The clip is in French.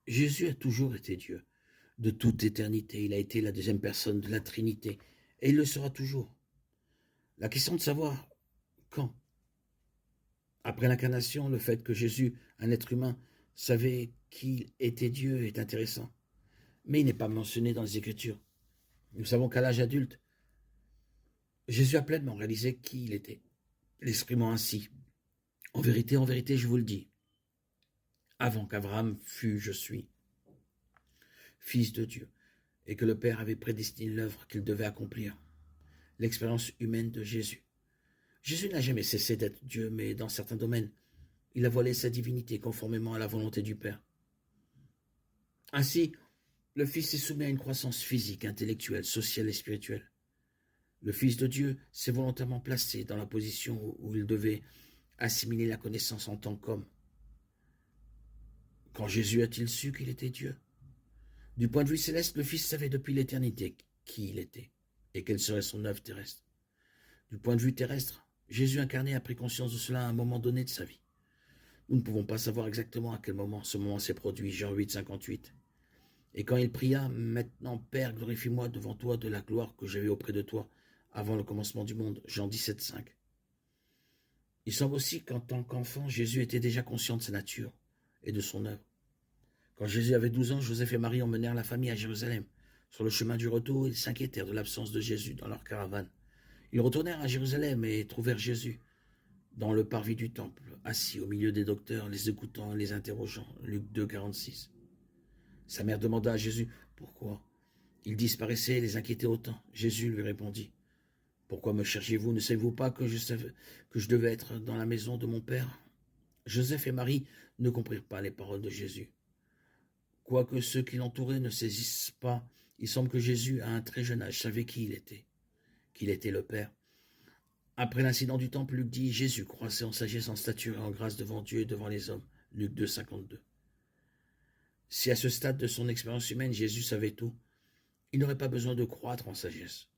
Jésus a toujours été Dieu. De toute éternité, il a été la deuxième personne de la Trinité, et il le sera toujours. La question de savoir quand, après l'incarnation, le fait que Jésus, un être humain, savait qu'il était Dieu est intéressant. Mais il n'est pas mentionné dans les Écritures. Nous savons qu'à l'âge adulte, Jésus a pleinement réalisé qui il était, l'exprimant ainsi. En vérité, je vous le dis, avant qu'Abraham fût, je suis, fils de Dieu, et que le Père avait prédestiné l'œuvre qu'il devait accomplir. L'expérience humaine de Jésus. Jésus n'a jamais cessé d'être Dieu, mais dans certains domaines, il a voilé sa divinité conformément à la volonté du Père. Ainsi, le Fils est soumis à une croissance physique, intellectuelle, sociale et spirituelle. Le Fils de Dieu s'est volontairement placé dans la position où il devait assimiler la connaissance en tant qu'homme. Quand Jésus a-t-il su qu'il était Dieu? Du point de vue céleste, le Fils savait depuis l'éternité qui il était et quelle serait son œuvre terrestre. Du point de vue terrestre, Jésus incarné a pris conscience de cela à un moment donné de sa vie. Nous ne pouvons pas savoir exactement à quel moment ce moment s'est produit, Jean 8, 58. Et quand il pria, maintenant, Père, glorifie-moi devant toi de la gloire que j'avais auprès de toi avant le commencement du monde, Jean 17, 5. Il semble aussi qu'en tant qu'enfant, Jésus était déjà conscient de sa nature et de son œuvre. Quand Jésus avait 12 ans, Joseph et Marie emmenèrent la famille à Jérusalem. Sur le chemin du retour, ils s'inquiétèrent de l'absence de Jésus dans leur caravane. Ils retournèrent à Jérusalem et trouvèrent Jésus dans le parvis du temple, assis au milieu des docteurs, les écoutant et les interrogeant. Luc 2, 46. Sa mère demanda à Jésus pourquoi il disparaissait et les inquiétait autant. Jésus lui répondit: Pourquoi me cherchez-vous? Ne savez-vous pas que je devais être dans la maison de mon Père? Joseph et Marie ne comprirent pas les paroles de Jésus. Quoique ceux qui l'entouraient ne saisissent pas, il semble que Jésus, à un très jeune âge, savait qui il était, qu'il était le Père. Après l'incident du temple, Luc dit: Jésus croissait en sagesse, en stature et en grâce devant Dieu et devant les hommes. Luc 2, 52. Si à ce stade de son expérience humaine, Jésus savait tout, il n'aurait pas besoin de croître en sagesse.